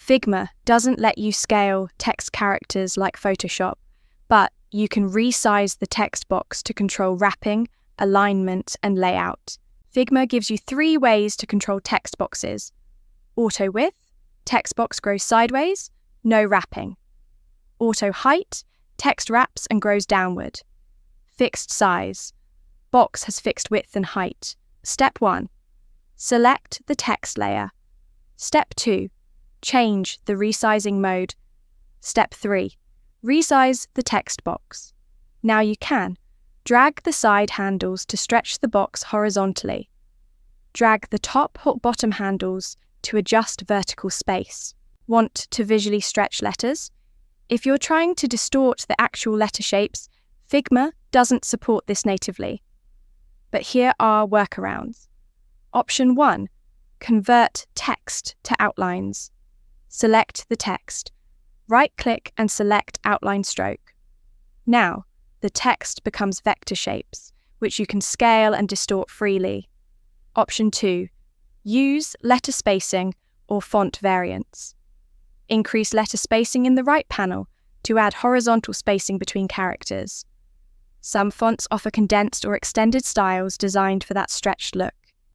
Figma doesn't let you scale text characters like Photoshop, but you can resize the text box to control wrapping, alignment, and layout. Figma gives you 3 ways to control text boxes. Auto width, text box grows sideways, no wrapping. Auto height, text wraps and grows downward. Fixed size, box has fixed width and height. Step 1, select the text layer. Step 2, change the resizing mode. Step 3, resize the text box. Now you can drag the side handles to stretch the box horizontally. Drag the top or bottom handles to adjust vertical space. Want to visually stretch letters? If you're trying to distort the actual letter shapes, Figma doesn't support this natively. But here are workarounds. Option 1, convert text to outlines. Select the text. Right-click and select outline stroke. Now, the text becomes vector shapes, which you can scale and distort freely. Option 2, use letter spacing or font variants. Increase letter spacing in the right panel to add horizontal spacing between characters. Some fonts offer condensed or extended styles designed for that stretched look.